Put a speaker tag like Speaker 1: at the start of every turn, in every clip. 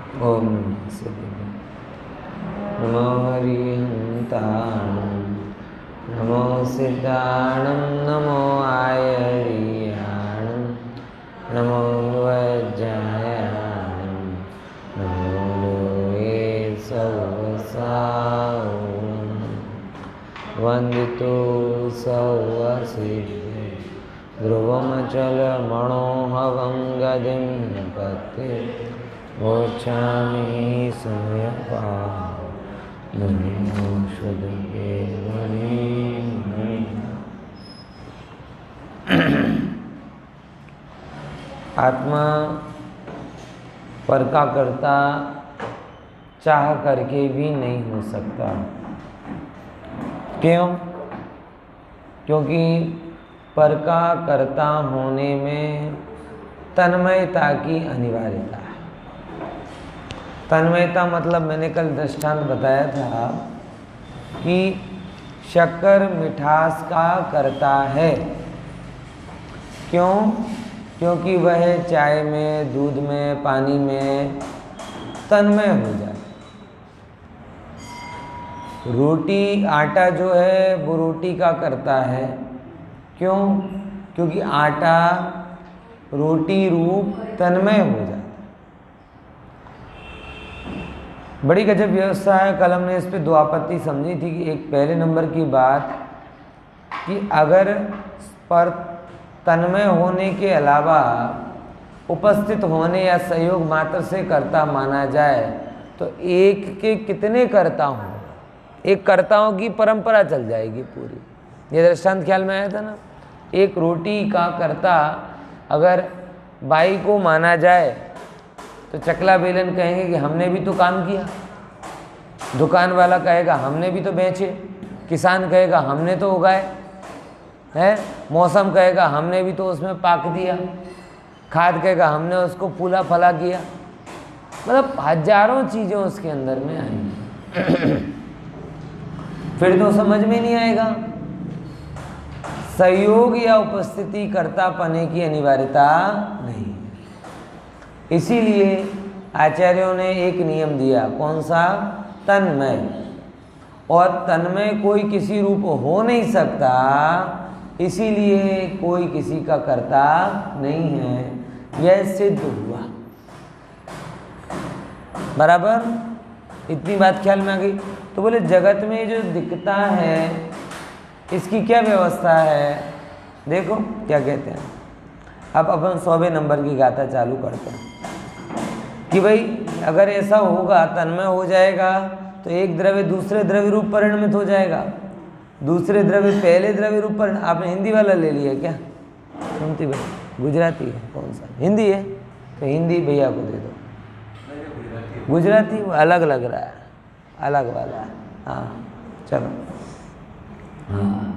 Speaker 1: ओम नमः शिवाय। नमो हरिहंताणं, नमो सिद्धाणं, नमो आयर्याणं, नमो वज्रायाणं, नमो लोहे सौवसावं, वन्दितो सौवसिद्धे ध्रुवमचलमणोहवं गदिं पत्ते मोक्षामि समयपां नमो शुद्धे मणि। आत्मा पर का कर्ता चाह करके भी नहीं हो सकता। क्यों? क्योंकि पर का कर्ता होने में तन्मयता की अनिवार्यता है। तन्मयता मतलब मैंने कल दृष्टांत बताया था कि शक्कर मिठास का कर्ता है। क्यों? क्योंकि वह चाय में, दूध में, पानी में तन्मय हो जाए। रोटी, आटा जो है वो रोटी का कर्ता है। क्यों? क्योंकि आटा रोटी रूप तन्मय हो जाता है। बड़ी गजब व्यवस्था है। कल हमने इस पे दो आपत्ति समझी थी कि एक पहले नंबर की बात कि अगर पर तन्मय होने के अलावा उपस्थित होने या सहयोग मात्र से कर्ता माना जाए तो एक के कितने कर्ता हों, एक कर्ताओं की परंपरा चल जाएगी पूरी। ये दृष्टांत ख्याल में आया था ना। एक रोटी का कर्ता अगर बाई को माना जाए तो चकला बेलन कहेंगे कि हमने भी तो काम किया, दुकान वाला कहेगा हमने भी तो बेचे, किसान कहेगा हमने तो उगाए है, मौसम कहेगा हमने भी तो उसमें पाक दिया, खाद कहेगा हमने उसको फूला फला किया। मतलब हजारों चीज़ें उसके अंदर में आएंगी। फिर तो समझ में नहीं आएगा। सहयोग या उपस्थिति कर्ता पने की अनिवार्यता नहीं। इसीलिए आचार्यों ने एक नियम दिया। कौन सा? तन्मय। और तन्मय कोई किसी रूप हो नहीं सकता, इसीलिए कोई किसी का कर्ता नहीं है। यह सिद्ध हुआ। बराबर? इतनी बात ख्याल में आ गई। तो बोले जगत में जो दिखता है इसकी क्या व्यवस्था है? देखो क्या कहते हैं। अब अपन 100वें नंबर की गाथा चालू करते हैं कि भाई अगर ऐसा होगा, तन्मय हो जाएगा तो एक द्रव्य दूसरे द्रव्य रूप परिणमित हो जाएगा, दूसरे द्रव्य पहले द्रव्य रूप परिणमित। आपने हिंदी वाला ले लिया क्या? सुनती भाई गुजराती है? कौन सा? हिंदी है तो हिंदी भैया को दे दो। गुजराती अलग लग रहा है, अलग वाला है। हाँ चलो, हाँ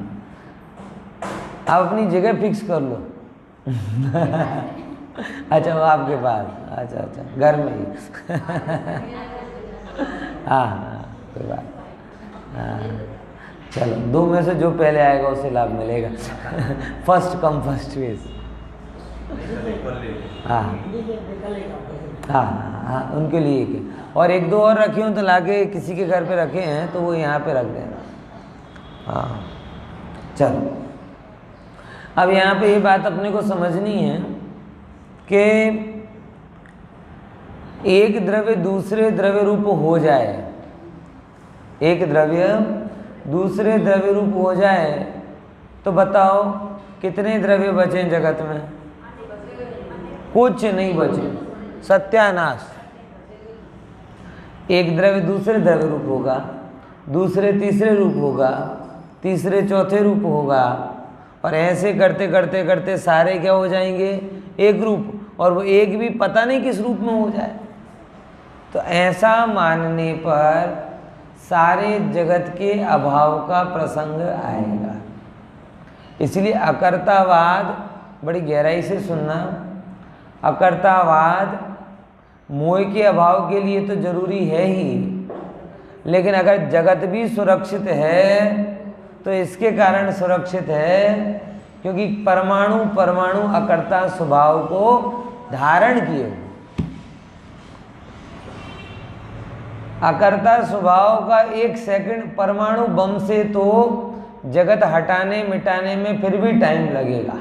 Speaker 1: आप अपनी जगह फिक्स कर लो। अच्छा वो आपके पास, अच्छा अच्छा घर में ही। हाँ हाँ कोई बात। हाँ चलो, दो में से जो पहले आएगा उसे लाभ मिलेगा। First come first base. हाँ हाँ हाँ उनके लिए के। और एक दो और रखे हों तो लाके किसी के घर पे रखे हैं तो वो यहाँ पे रख देना। हाँ चलो, अब यहाँ पे ये बात अपने को समझनी है कि एक द्रव्य दूसरे द्रव्य रूप हो जाए, एक द्रव्य दूसरे द्रव्य रूप हो जाए तो बताओ कितने द्रव्य बचे जगत में? कुछ नहीं बचे, सत्यानाश। एक द्रव्य दूसरे द्रव्य रूप होगा, दूसरे तीसरे रूप होगा, तीसरे चौथे रूप होगा, और ऐसे करते करते करते सारे क्या हो जाएंगे? एक रूप। और वो एक भी पता नहीं किस रूप में हो जाए। तो ऐसा मानने पर सारे जगत के अभाव का प्रसंग आएगा। इसलिए अकर्तावाद बड़ी गहराई से सुनना। अकर्तावाद मोह के अभाव के लिए तो जरूरी है ही, लेकिन अगर जगत भी सुरक्षित है तो इसके कारण सुरक्षित है क्योंकि परमाणु परमाणु अकर्ता स्वभाव को धारण किए हुए। अकर्ता स्वभाव का 1 सेकंड परमाणु बम से तो जगत हटाने मिटाने में फिर भी टाइम लगेगा,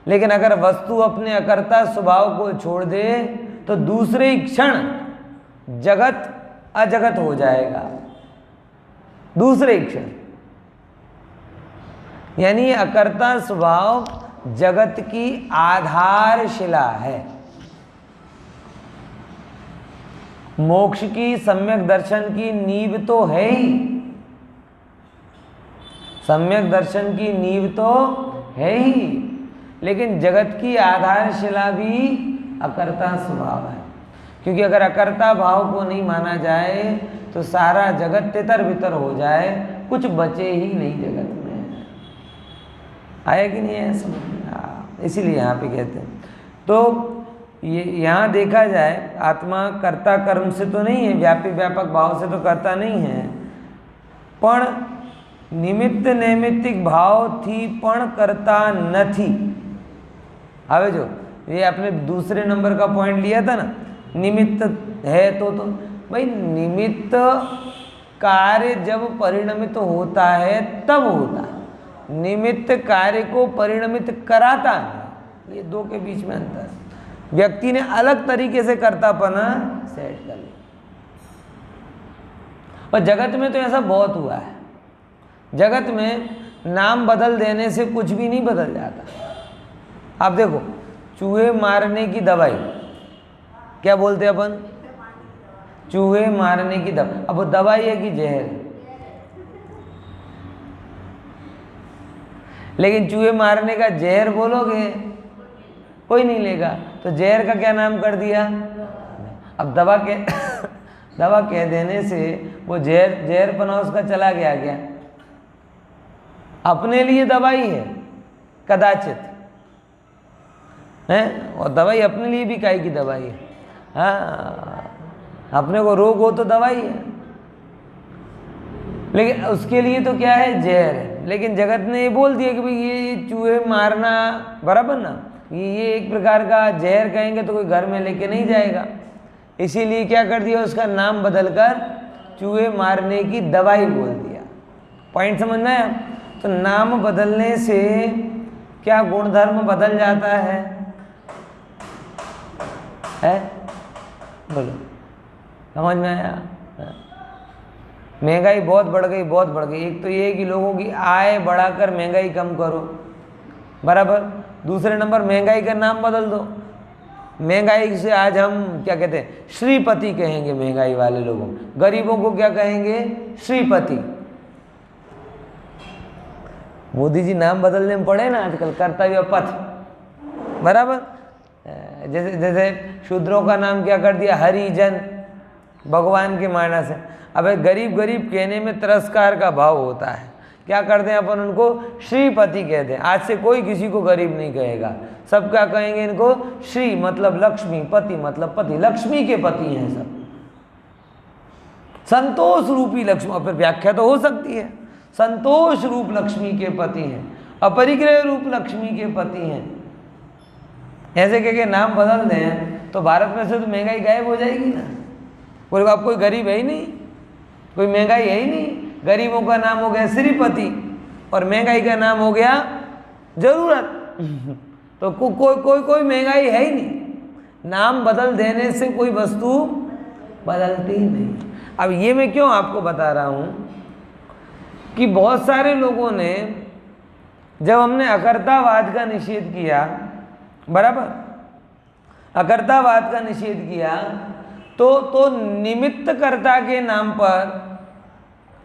Speaker 1: लेकिन अगर वस्तु अपने अकर्ता स्वभाव को छोड़ दे तो दूसरे ही क्षण जगत अजगत हो जाएगा, दूसरे ही क्षण। यानी अकर्ता स्वभाव जगत की आधारशिला है। मोक्ष की सम्यक दर्शन की नींव तो है ही, सम्यक दर्शन की नींव तो है ही, लेकिन जगत की आधारशिला भी अकर्ता स्वभाव है। क्योंकि अगर अकर्ता भाव को नहीं माना जाए तो सारा जगत तितर बितर हो जाए, कुछ बचे ही नहीं जगत में। आया कि नहीं है समझ में? इसीलिए यहाँ पे कहते हैं। तो ये यहाँ देखा जाए आत्मा कर्ता कर्म से तो नहीं है, व्यापी व्यापक भाव से तो कर्ता नहीं है, पण निमित्त नैमित्तिक भाव थी पण करता નથી। હવે जो ये आपने दूसरे नंबर का पॉइंट लिया था ना, निमित्त है तो भाई निमित्त कार्य जब परिणमित होता है तब होता है, निमित्त कार्य को परिणमित कराता है। ये दो के बीच में अंतर है। व्यक्ति ने अलग तरीके से कर्तापना सेट कर लिया, और जगत में तो ऐसा बहुत हुआ है। जगत में नाम बदल देने से कुछ भी नहीं बदल जाता। आप देखो, चूहे मारने की दवाई क्या बोलते हैं अपन? चूहे मारने की दवाई। अब वो दवाई है कि जहर है? लेकिन चूहे मारने का जहर बोलोगे कोई नहीं लेगा, तो जहर का क्या नाम कर दिया? अब दवा कह देने से वो जहरपना उसका चला गया क्या? अपने लिए दवाई है कदाचित है, और दवाई अपने लिए भी काहे की दवाई है। हाँ, अपने को रोग हो तो दवाई है, लेकिन उसके लिए तो क्या है? जहर है। लेकिन जगत ने ये बोल दिया कि भाई ये चूहे मारना बराबर ना, ये एक प्रकार का जहर कहेंगे तो कोई घर में लेके नहीं जाएगा, इसीलिए क्या कर दिया? उसका नाम बदलकर चूहे मारने की दवाई बोल दिया। पॉइंट समझ में आया? तो नाम बदलने से क्या गुणधर्म बदल जाता है? बोलो, समझ में आया? महंगाई बहुत बढ़ गई, बहुत बढ़ गई। एक तो ये कि लोगों की आय बढ़ाकर महंगाई कम करो, बराबर। दूसरे नंबर महंगाई का नाम बदल दो। महंगाई से आज हम क्या कहते हैं? श्रीपति कहेंगे महंगाई वाले लोगों। गरीबों को क्या कहेंगे? श्रीपति। मोदी जी नाम बदलने में पड़े ना आजकल, कर्तव्य पथ, बराबर। जैसे शूद्रों का नाम क्या कर दिया? हरिजन, भगवान के माना से। अबे गरीब गरीब कहने में तिरस्कार का भाव होता है, क्या करते हैं अपन? उनको श्रीपति कहते हैं। आज से कोई किसी को गरीब नहीं कहेगा, सब क्या कहेंगे इनको? श्री मतलब लक्ष्मी, पति मतलब पति, लक्ष्मी के पति हैं सब, संतोष रूपी लक्ष्मी। और फिर व्याख्या तो हो सकती है, संतोष रूप लक्ष्मी के पति हैं, अपरिग्रह रूप लक्ष्मी के पति हैं। ऐसे कह के नाम बदल दें तो भारत में से तो महंगाई गायब हो जाएगी ना। बोले अब कोई गरीब है ही नहीं, कोई महंगाई है ही नहीं। गरीबों का नाम हो गया श्रीपति और महंगाई का नाम हो गया जरूरत। तो कोई महंगाई है ही नहीं। नाम बदल देने से कोई वस्तु बदलती ही नहीं। अब ये मैं क्यों आपको बता रहा हूँ कि बहुत सारे लोगों ने, जब हमने अकर्तावाद का निषेध किया, बराबर, अकर्तावाद का निषेध किया, तो निमित्त कर्ता के नाम पर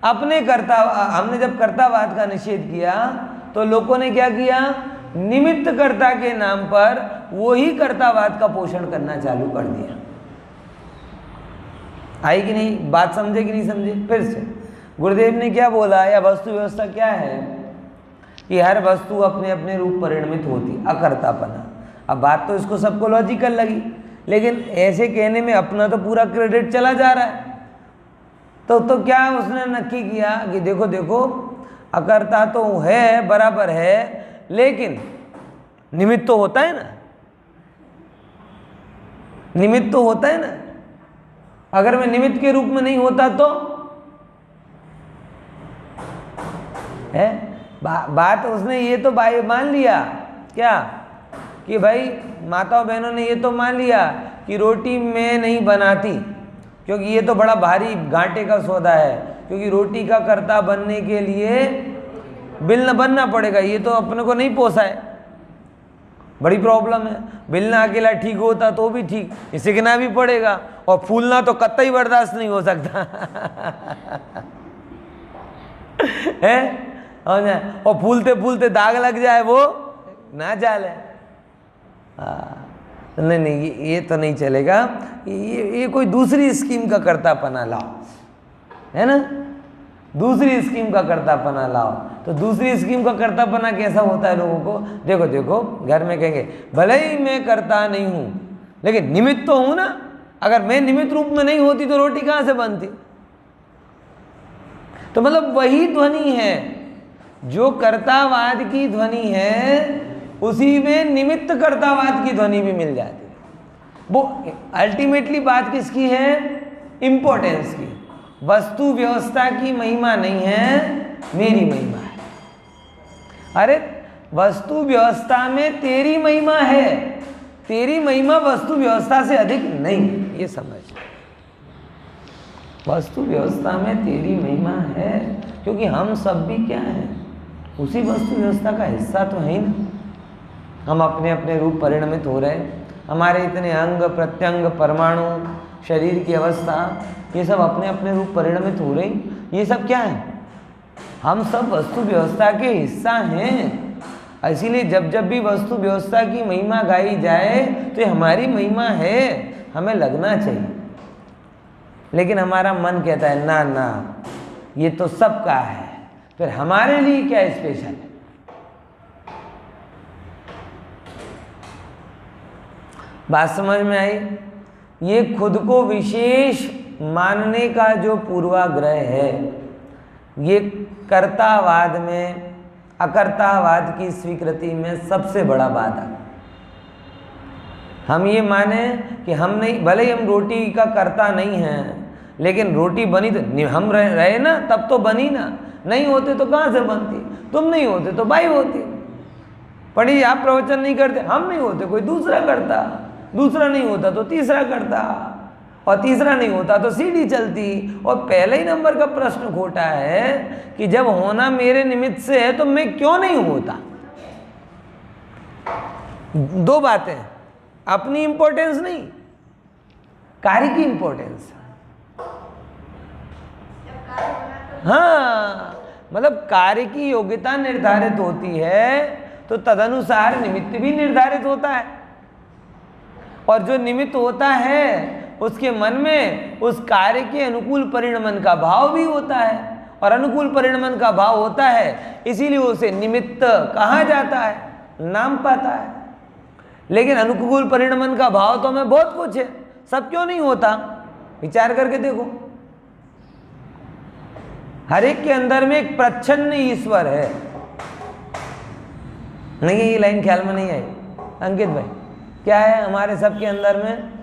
Speaker 1: अपने कर्ता, हमने जब कर्तावाद का निषेध किया तो लोगों ने क्या किया? निमित्त कर्ता के नाम पर वही कर्तावाद का पोषण करना चालू कर दिया। आई कि नहीं बात? समझे कि नहीं समझे? फिर से गुरुदेव ने क्या बोला, या वस्तु व्यवस्था क्या है कि हर वस्तु अपने अपने रूप परिणमित होती, अकर्तापना। अब बात तो इसको सबको लॉजिकल लगी, लेकिन ऐसे कहने में अपना तो पूरा क्रेडिट चला जा रहा है। तो क्या उसने नक्की किया कि देखो देखो अकर्ता तो है, बराबर है, लेकिन निमित्त तो होता है ना, निमित्त तो होता है ना। अगर मैं निमित्त के रूप में नहीं होता तो है बात उसने ये तो भाई मान लिया क्या कि भाई माताओं बहनों ने ये तो मान लिया कि रोटी मैं नहीं बनाती, क्योंकि ये तो बड़ा भारी घाटे का सौदा है, क्योंकि रोटी का कर्ता बनने के लिए बिल बनना पड़ेगा, ये तो अपने को नहीं पोसा है, बड़ी प्रॉब्लम है। बिलना अकेला ठीक होता तो भी ठीक, सीखना भी पड़ेगा, और फूलना तो कतई बर्दाश्त नहीं हो सकता है और फूलते फूलते दाग लग जाए वो ना जाले। नहीं ये तो नहीं चलेगा, ये कोई दूसरी स्कीम का कर्तापना लाओ, है ना, दूसरी स्कीम का कर्तापना लाओ। तो दूसरी स्कीम का कर्तापना कैसा होता है लोगों को, देखो देखो घर में कहेंगे भले ही मैं करता नहीं हूँ लेकिन निमित्त तो हूँ ना, अगर मैं निमित्त रूप में नहीं होती तो रोटी कहाँ से बनती। तो मतलब वही ध्वनि है जो कर्तावाद की ध्वनि है, उसी में निमित्त कर्तावाद की ध्वनि भी मिल जाती है। वो अल्टीमेटली बात किसकी है, इंपॉर्टेंस की। वस्तु व्यवस्था की महिमा नहीं है, मेरी महिमा है। अरे वस्तु व्यवस्था में तेरी महिमा है, तेरी महिमा वस्तु व्यवस्था से अधिक नहीं, ये समझ। वस्तु व्यवस्था में तेरी महिमा है, क्योंकि हम सब भी क्या हैं, उसी वस्तु व्यवस्था का हिस्सा तो है ही ना। हम अपने अपने रूप परिणमित हो रहे, हमारे इतने अंग प्रत्यंग परमाणु शरीर की अवस्था, ये सब अपने अपने रूप परिणमित हो रही, ये सब क्या है, हम सब वस्तु व्यवस्था के हिस्सा हैं। इसीलिए जब जब भी वस्तु व्यवस्था की महिमा गाई जाए तो ये हमारी महिमा है, हमें लगना चाहिए। लेकिन हमारा मन कहता है ना ना ये तो सबका है, फिर हमारे लिए क्या स्पेशल है। बात समझ में आई। ये खुद को विशेष मानने का जो पूर्वाग्रह है, ये कर्तावाद में अकर्तावाद की स्वीकृति में सबसे बड़ा बाधा। हम ये माने कि हम नहीं, भले ही हम रोटी का कर्ता नहीं हैं, लेकिन रोटी बनी तो हम रहे ना, तब तो बनी ना, नहीं होते तो कहाँ से बनती, तुम नहीं होते तो भाई होती। पढ़ी आप प्रवचन नहीं करते, हम नहीं होते कोई दूसरा करता, दूसरा नहीं होता तो तीसरा करता, और तीसरा नहीं होता तो सीढ़ी चलती। और पहले ही नंबर का प्रश्न खोटा है कि जब होना मेरे निमित्त से है तो मैं क्यों नहीं होता। दो बातें, अपनी इंपॉर्टेंस नहीं, कार्य की इंपॉर्टेंस। हाँ, मतलब कार्य की योग्यता निर्धारित होती है तो तदनुसार निमित्त भी निर्धारित होता है, और जो निमित्त होता है उसके मन में उस कार्य के अनुकूल परिणमन का भाव भी होता है, और अनुकूल परिणमन का भाव होता है इसीलिए उसे निमित्त कहा जाता है, नाम पाता है। लेकिन अनुकूल परिणमन का भाव तो हमें बहुत कुछ है, सब क्यों नहीं होता, विचार करके देखो। हर एक के अंदर में एक प्रच्छन्न ईश्वर है। नहीं, ये लाइन ख्याल में नहीं आई अंकित भाई, क्या है हमारे सबके अंदर में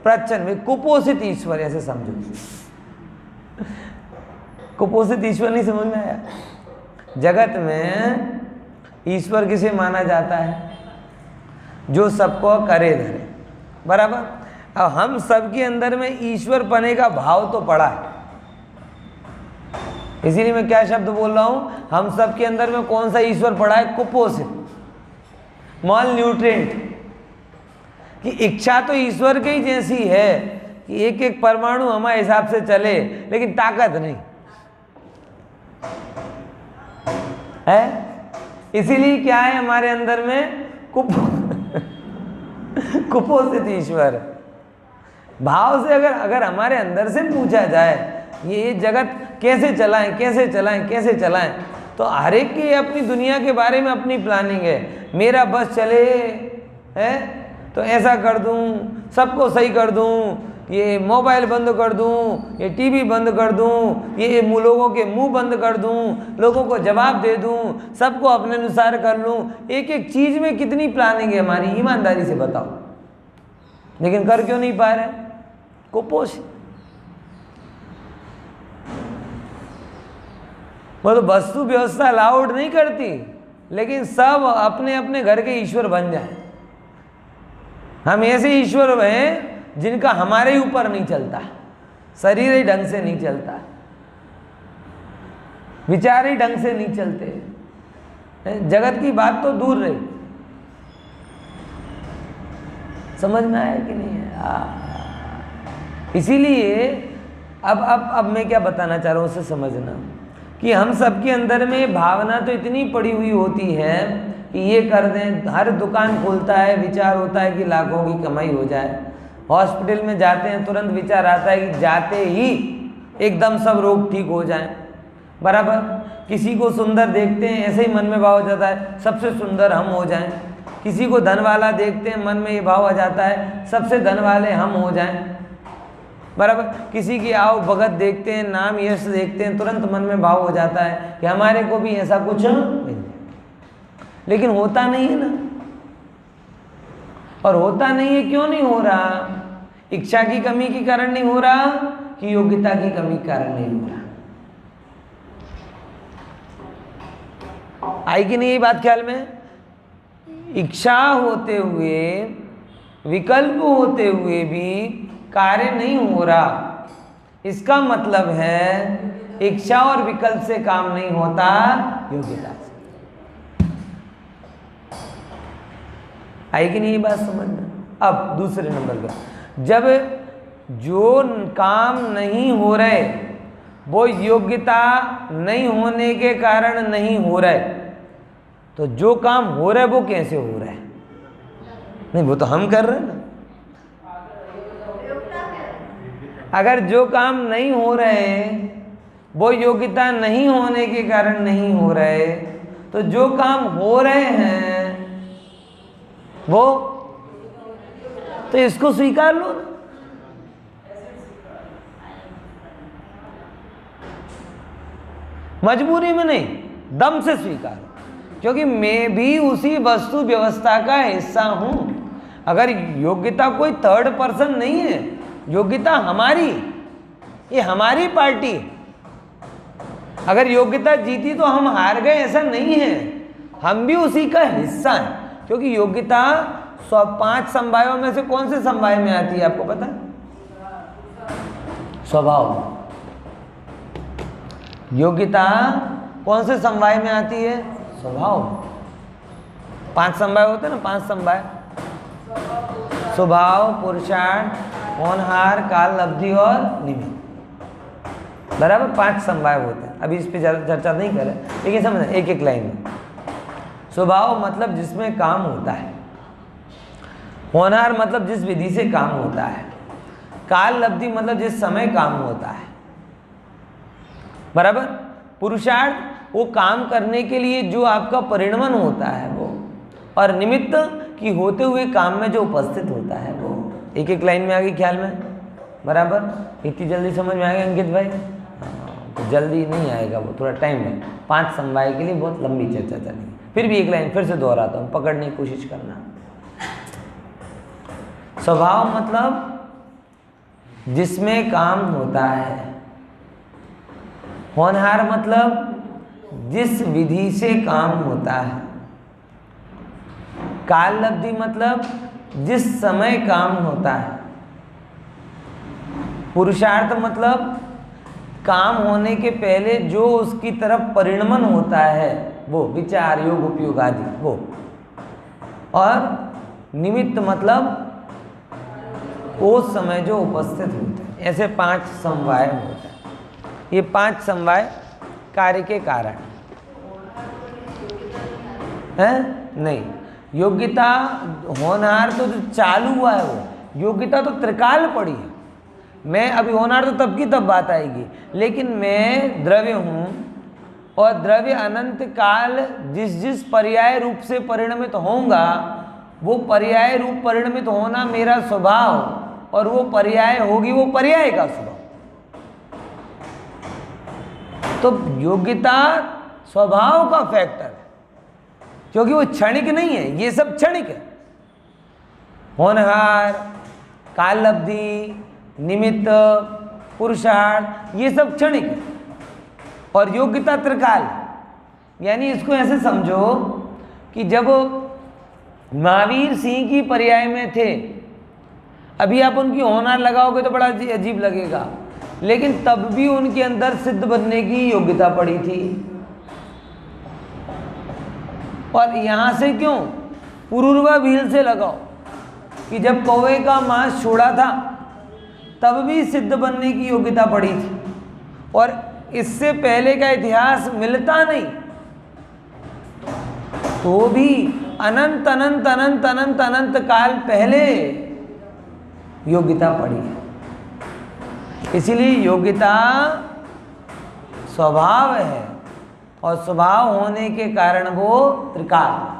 Speaker 1: प्रच्छन्न, कुपोषित ईश्वर, ऐसे समझो। कुपोषित ईश्वर नहीं समझ में आया। जगत में ईश्वर किसे माना जाता है, जो सबको करे धरे, बराबर। अब हम सबके अंदर में ईश्वर पने का भाव तो पड़ा है, इसीलिए मैं क्या शब्द बोल रहा हूं, हम सबके अंदर में कौन सा ईश्वर पड़ा है, कुपोषित, माल न्यूट्रिएंट। कि इच्छा तो ईश्वर की जैसी है कि एक एक परमाणु हमारे हिसाब से चले, लेकिन ताकत नहीं है। इसीलिए क्या है हमारे अंदर में कुपोषित ईश्वर भाव से। अगर हमारे अंदर से पूछा जाए ये जगत कैसे चलाएं, कैसे चलाएं, कैसे चलाएं, तो हर एक की अपनी दुनिया के बारे में अपनी प्लानिंग है। मेरा बस चले है तो ऐसा कर दूं, सबको सही कर दूं, ये मोबाइल बंद कर दूं, ये टीवी बंद कर दूं, ये लोगों के मुंह बंद कर दूं, लोगों को जवाब दे दूं, सबको अपने अनुसार कर लूं। एक एक चीज में कितनी प्लानिंग है हमारी, ईमानदारी से बताओ। लेकिन कर क्यों नहीं पा रहे, कुपोषित। वो तो वस्तु व्यवस्था अलाउड नहीं करती, लेकिन सब अपने अपने घर के ईश्वर बन जाए। हम ऐसे ईश्वर हैं जिनका हमारे ऊपर नहीं चलता, शरीर ही ढंग से नहीं चलता, विचार ही ढंग से नहीं चलते, जगत की बात तो दूर रही। समझ में आया कि नहीं है? इसीलिए अब मैं क्या बताना चाह रहा हूँ उसे समझना, कि हम सबके अंदर में भावना तो इतनी पड़ी हुई होती है कि ये कर दें। हर दुकान खोलता है, विचार होता है कि लाखों की कमाई हो जाए। हॉस्पिटल में जाते हैं, तुरंत विचार आता है कि जाते ही एकदम सब रोग ठीक हो जाए। बराबर। किसी को सुंदर देखते हैं, ऐसे ही मन में भाव हो जाता है सबसे सुंदर हम हो जाएं। किसी को धन वाला देखते हैं, मन में ये भाव आ जाता है सबसे धन वाले हम हो जाएं। बराबर। किसी की आओ भगत देखते हैं, नाम यश देखते हैं, तुरंत मन में भाव हो जाता है कि हमारे को भी ऐसा कुछ मिल जाए। लेकिन होता नहीं है ना। और होता नहीं है, क्यों नहीं हो रहा? इच्छा की कमी के कारण नहीं हो रहा कि योग्यता की कमी के कारण नहीं हो रहा? आई कि नहीं ये बात ख्याल में? इच्छा होते हुए, विकल्प होते हुए भी कार्य नहीं हो रहा, इसका मतलब है इच्छा और विकल्प से काम नहीं होता, योग्यता से। आई कि नहीं ये बात समझना? अब दूसरे नंबर पर, जब जो काम नहीं हो रहे वो योग्यता नहीं होने के कारण नहीं हो रहे, तो जो काम हो रहा है वो कैसे हो रहा है? नहीं, वो तो हम कर रहे हैं ना। अगर जो काम नहीं हो रहे वो योग्यता नहीं होने के कारण नहीं हो रहे, तो जो काम हो रहे हैं वो तो इसको स्वीकार लो ना। मजबूरी में नहीं, दम से स्वीकार, क्योंकि मैं भी उसी वस्तु व्यवस्था का हिस्सा हूं। अगर योग्यता कोई थर्ड पर्सन नहीं है, योग्यता हमारी, ये हमारी पार्टी। अगर योग्यता जीती तो हम हार गए, ऐसा नहीं है, हम भी उसी का हिस्सा हैं। क्योंकि योग्यता 5 समवायों में से कौन से समवाय में आती है आपको पता है? स्वभाव। योग्यता कौन से समवाय में आती है? स्वभाव। 5 समवाय होते हैं ना, 5 समवाय, स्वभाव, पुरुषार्थ, होनहार, काल, लब्धि और निमित्त। बराबर 5 समवाय होते हैं। अभी इस पे ज़्यादा चर्चा नहीं करें, लेकिन समझना एक एक लाइन में। स्वभाव मतलब जिसमें काम होता है, होनहार मतलब जिस विधि से काम होता है, काल लब्धि मतलब जिस समय काम होता है। बराबर। पुरुषार्थ वो काम करने के लिए जो आपका परिणमन होता है वो, और निमित्त कि होते हुए काम में जो उपस्थित होता है वो। एक एक लाइन में आ गई ख्याल में? बराबर। इतनी जल्दी समझ में आएगा अंकित भाई? तो जल्दी नहीं आएगा, वो थोड़ा टाइम है। 5 समवाय के लिए बहुत लंबी चर्चा चलेगी। फिर भी एक लाइन फिर से दोहराता हूँ, पकड़ने की कोशिश करना। स्वभाव मतलब जिसमें काम होता है, होनहार मतलब जिस विधि से काम होता है, काल लब्धि मतलब जिस समय काम होता है, पुरुषार्थ मतलब काम होने के पहले जो उसकी तरफ परिणमन होता है वो, विचार, योग, उपयोग आदि वो, और निमित्त मतलब उस समय जो उपस्थित होते हैं। ऐसे 5 समवाय होते हैं। ये 5 समवाय कार्य के कारण है। नहीं, योग्यता होनहार तो जो चालू हुआ है वो, योग्यता तो त्रिकाल पड़ी है। मैं अभी होनहार तो तब की तब बात आएगी, लेकिन मैं द्रव्य हूँ और द्रव्य अनंत काल जिस जिस पर्याय रूप से परिणमित होऊंगा, वो पर्याय रूप परिणमित होना मेरा स्वभाव, और वो पर्याय होगी वो पर्याय का स्वभाव। तो योग्यता स्वभाव का फैक्टर है, क्योंकि वो क्षणिक नहीं है, ये सब क्षणिक है। होनहार, काल लब्धि, निमित्त, पुरुषार्थ, ये सब क्षणिक है। और योग्यता त्रिकाल, यानी इसको ऐसे समझो कि जब महावीर सिंह की पर्याय में थे, अभी आप उनकी होनहार लगाओगे तो बड़ा अजीब लगेगा, लेकिन तब भी उनके अंदर सिद्ध बनने की योग्यता पड़ी थी। और यहां से क्यों, पुरूरवा भील से लगाओ कि जब कौवे का मांस छोड़ा था तब भी सिद्ध बनने की योग्यता पड़ी थी, और इससे पहले का इतिहास मिलता नहीं तो भी अनंत अनंत अनंत अनंत अनंत काल पहले योग्यता पड़ी है। इसीलिए योग्यता स्वभाव है, और स्वभाव होने के कारण वो त्रिकाल।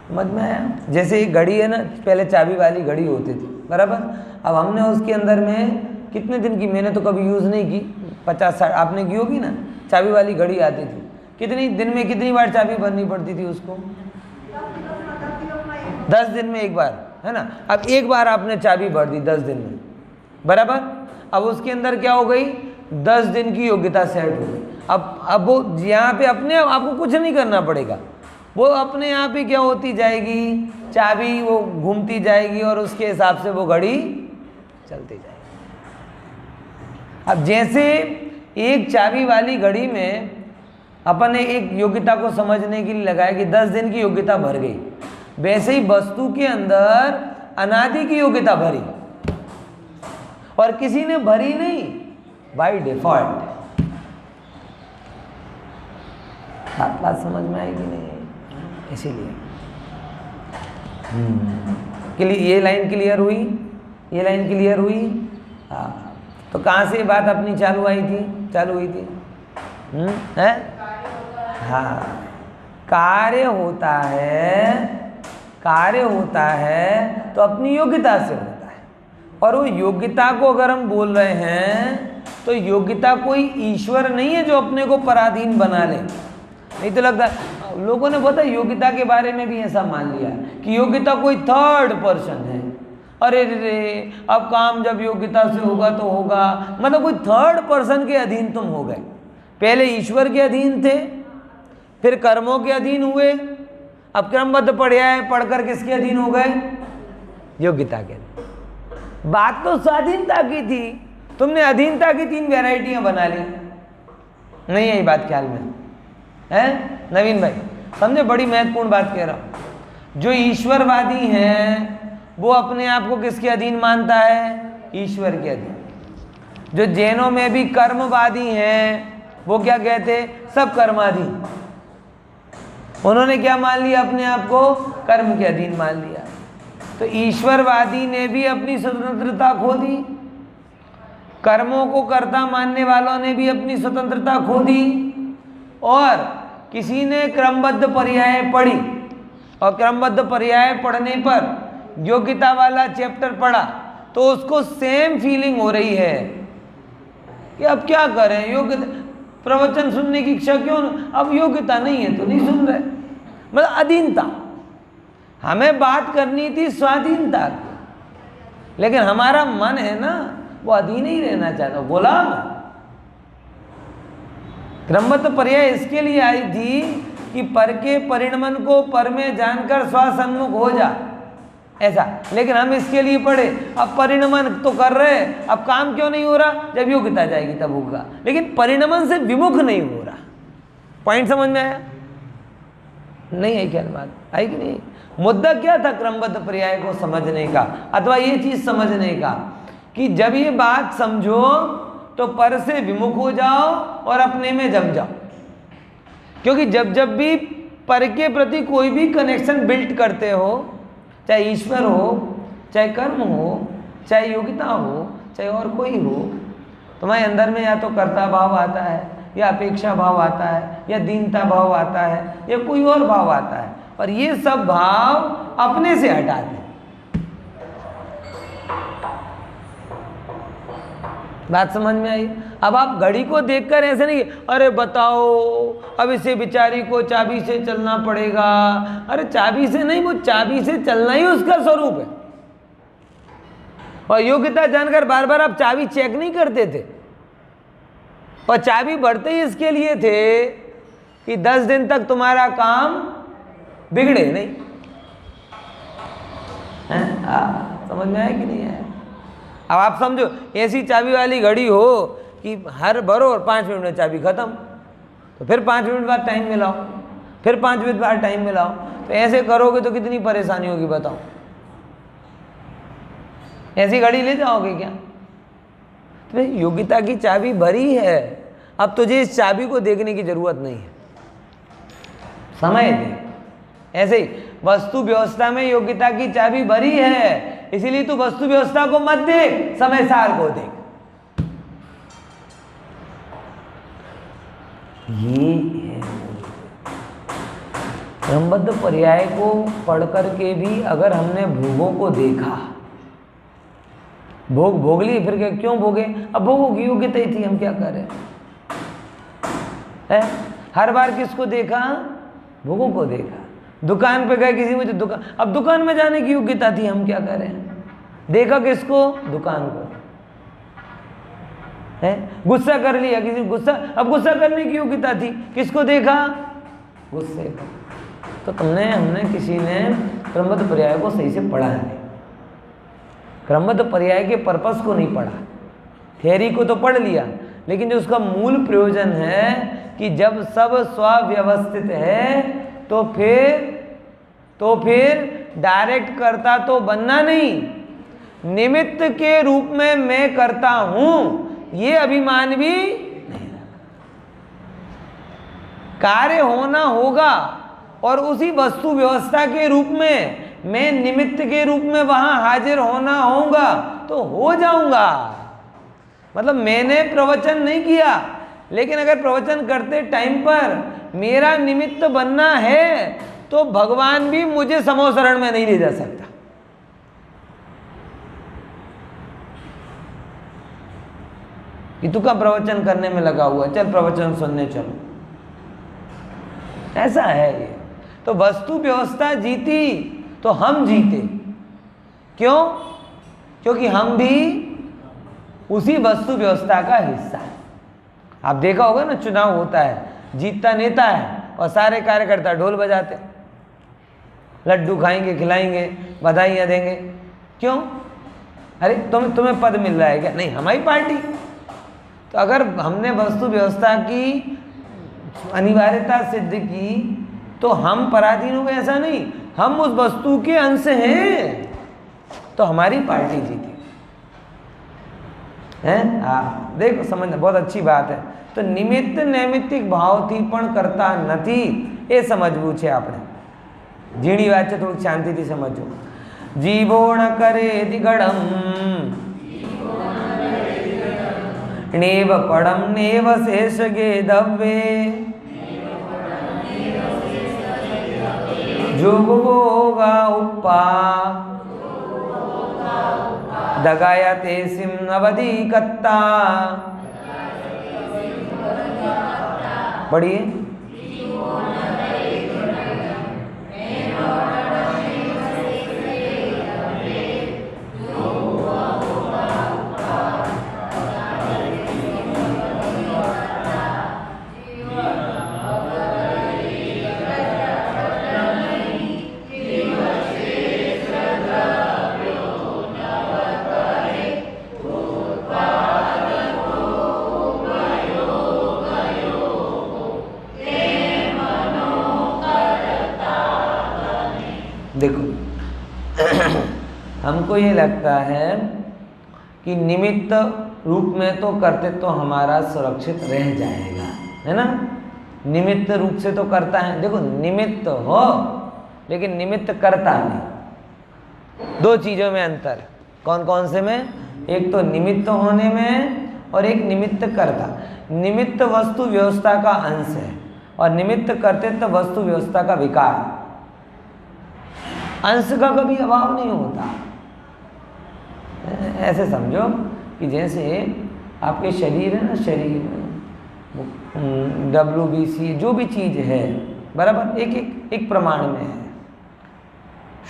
Speaker 1: समझ में आया? जैसे एक घड़ी है ना, पहले चाबी वाली घड़ी होती थी, बराबर। अब हमने उसके अंदर में कितने दिन की, मैंने तो कभी यूज़ नहीं की, 50-60 आपने की होगी ना, चाबी वाली घड़ी आती थी, कितनी दिन में कितनी बार चाबी भरनी पड़ती थी उसको? 10 दिन में एक बार, है ना। अब एक बार आपने चाबी भर दी 10 दिन में, बराबर। अब उसके अंदर क्या हो गई, 10 दिन की योग्यता सेट हो गई। अब वो यहाँ पे अपने आपको कुछ नहीं करना पड़ेगा, वो अपने आप ही क्या होती जाएगी, चाबी वो घूमती जाएगी और उसके हिसाब से वो घड़ी चलती जाएगी। अब जैसे एक चाबी वाली घड़ी में अपन ने एक योग्यता को समझने के लिए लगाया कि 10 दिन की योग्यता भर गई, वैसे ही वस्तु के अंदर अनादि की योग्यता भरी, और किसी ने भरी नहीं, बाय डिफॉल्ट। बात समझ में आएगी नहीं, इसीलिए ये लाइन क्लियर हुई, ये लाइन क्लियर हुई। हाँ, तो कहाँ से बात अपनी चालू हुई थी? है? हाँ, कार्य होता है तो अपनी योग्यता से होता है, और वो योग्यता को अगर हम बोल रहे हैं तो योग्यता कोई ईश्वर नहीं है जो अपने को पराधीन बना ले। नहीं तो लगता लोगों ने पता योग्यता के बारे में भी ऐसा मान लिया कि योग्यता कोई थर्ड पर्सन है। अरे रे, अब काम जब योग्यता से होगा तो होगा, मतलब कोई थर्ड पर्सन के अधीन तुम हो गए। पहले ईश्वर के अधीन थे, फिर कर्मों के अधीन हुए, अब क्रमबद्ध पर्याय पढ़कर किसके अधीन हो गए? योग्यता के अधीन। बात तो स्वाधीनता की थी, तुमने अधीनता की 3 वैरायटियां बना ली। नहीं है ये बात ख्याल में है नवीन भाई? समझे, बड़ी महत्वपूर्ण बात कह रहा हूं। जो ईश्वरवादी हैं वो अपने आप को किसके अधीन मानता है? ईश्वर के अधीन। जो जैनों में भी कर्मवादी हैं वो क्या कहते? सब कर्माधीन। उन्होंने क्या मान लिया? अपने आप को कर्म के अधीन मान लिया। तो ईश्वरवादी ने भी अपनी स्वतंत्रता खो दी, कर्मों को कर्ता मानने वालों ने भी अपनी स्वतंत्रता खो दी, और किसी ने क्रमबद्ध पर्याय पढ़ी और क्रमबद्ध पर्याय पढ़ने पर योग्यता वाला चैप्टर पढ़ा तो उसको सेम फीलिंग हो रही है कि अब क्या करें, योग्यता प्रवचन सुनने की इच्छा क्यों, अब योग्यता नहीं है तो नहीं सुन रहे। मतलब अधीनता। हमें बात करनी थी स्वाधीनता की, लेकिन हमारा मन है ना वो अधीन ही रहना चाहता, गुलाम। क्रमबद्ध पर्याय इसके लिए आई थी कि पर के परिणमन को पर में जानकर स्वसन्मुख हो जा, ऐसा। लेकिन हम इसके लिए पढ़े, अब परिणमन तो कर रहे, अब काम क्यों नहीं हो रहा? जब योग्यता जाएगी तब होगा, लेकिन परिणमन से विमुख नहीं हो रहा। पॉइंट समझ में आया? नहीं आई क्या बात? आई कि नहीं? मुद्दा क्या था क्रमबद्ध पर्याय को समझने का, अथवा ये चीज समझने का कि जब ये बात समझो तो पर से विमुख हो जाओ और अपने में जम जाओ। क्योंकि जब जब भी पर के प्रति कोई भी कनेक्शन बिल्ड करते हो, चाहे ईश्वर हो, चाहे कर्म हो, चाहे योग्यता हो, चाहे और कोई हो, तुम्हारे अंदर में या तो कर्ता भाव आता है, या अपेक्षा भाव आता है, या दीनता भाव आता है, या कोई और भाव आता है, और ये सब भाव अपने से हटाते हैं। बात समझ में आई? अब आप घड़ी को देखकर ऐसे नहीं अरे बताओ अब इसे बेचारी को चाबी से चलना पड़ेगा। अरे चाबी से नहीं, वो चाबी से चलना ही उसका स्वरूप है। और योग्यता जानकर बार बार आप चाबी चेक नहीं करते थे, और चाबी बढ़ते ही इसके लिए थे कि 10 दिन तक तुम्हारा काम बिगड़े नहीं। समझ में आया कि नहीं आया? अब आप समझो, ऐसी चाबी वाली घड़ी हो कि हर भरो और 5 मिनट में चाबी खत्म, तो फिर 5 मिनट बाद टाइम मिलाओ, फिर 5 मिनट बाद टाइम मिलाओ, तो ऐसे करोगे तो कितनी परेशानी होगी बताओ। ऐसी घड़ी ले जाओगे क्या? तो योग्यता की चाबी भरी है, अब तुझे इस चाबी को देखने की जरूरत नहीं है, समय दे। ऐसे ही वस्तु व्यवस्था में योग्यता की चाबी भरी है, इसीलिए तू वस्तु व्यवस्था को मत देख, समय सार को देख। ये है क्रमबद्ध पर्याय को पढ़ करके भी अगर हमने भोगों को देखा, भोग भोग लिए, फिर क्या क्यों भोगे? अब भोगों की योग्यता ही थी, हम क्या करें? है हर बार किसको देखा? भोगों को देखा। दुकान पे गए किसी में, तो दुकान, अब दुकान में जाने की योग्यता थी, हम क्या करें? देखा किसको? दुकान को। है गुस्सा कर लिया किसी, गुस्सा, अब गुस्सा करने की योग्यता थी, किसको देखा? गुस्से को। तो हमने किसी ने क्रमबद्ध पर्याय को सही से पढ़ा नहीं, क्रमबद्ध पर्याय के पर्पस को नहीं पढ़ा। थ्योरी को तो पढ़ लिया, लेकिन जो उसका मूल प्रयोजन है कि जब सब स्वव्यवस्थित है तो फिर डायरेक्ट करता तो बनना नहीं, निमित्त के रूप में मैं करता हूं, ये अभिमान भी नहीं रखा। कार्य होना होगा और उसी वस्तु व्यवस्था के रूप में मैं निमित्त के रूप में वहां हाजिर होना होगा तो हो जाऊंगा। मतलब मैंने प्रवचन नहीं किया, लेकिन अगर प्रवचन करते टाइम पर मेरा निमित्त बनना है तो भगवान भी मुझे समूह शरण में नहीं ले जा सकता। कि तू का प्रवचन करने में लगा हुआ, चल प्रवचन सुनने चलो, ऐसा है ये। तो वस्तु व्यवस्था जीती तो हम जीते, क्यों? क्योंकि हम भी उसी वस्तु व्यवस्था का हिस्सा है। आप देखा होगा ना, चुनाव होता है, जीतता नेता है और सारे कार्यकर्ता ढोल बजाते, लड्डू खाएंगे, खिलाएंगे, बधाइयाँ देंगे। क्यों? अरे तुम्हें पद मिल रहा है क्या? नहीं, हमारी पार्टी। तो अगर हमने वस्तु व्यवस्था की अनिवार्यता सिद्ध की तो हम पराधीन हो गए, ऐसा नहीं, हम उस वस्तु के अंश हैं, तो हमारी पार्टी जीती है। देखो समझना, बहुत अच्छी बात है। तो निमित्त नैमित्तिक भाव थी पण करता નથી, એ સમજવું છે આપણે। ઝીણી વાત છે, થોડીક શાંતિથી સમજો। જીવો ન કરે દિગડમ નેવ પડમ નેવ શેષગે દવ્વે જોગ ભોગા ઉપા दगाया ते सिम अवधि कत्ता। पढ़िए। देखो हमको ये लगता है कि निमित्त रूप में तो कर्तृत्व तो हमारा सुरक्षित रह जाएगा, है ना। निमित्त रूप से तो करता है, देखो निमित्त हो लेकिन निमित्त करता नहीं। दो चीज़ों में अंतर, कौन कौन से में? एक तो निमित्त होने में और एक निमित्त करता। निमित्त वस्तु व्यवस्था का अंश है और निमित्त कर्तृत्व वस्तु व्यवस्था का विकार। अंश का कभी अभाव नहीं होता। ऐसे समझो कि जैसे आपके शरीर है ना, शरीर WBC जो भी चीज़ है बराबर एक प्रमाण में है।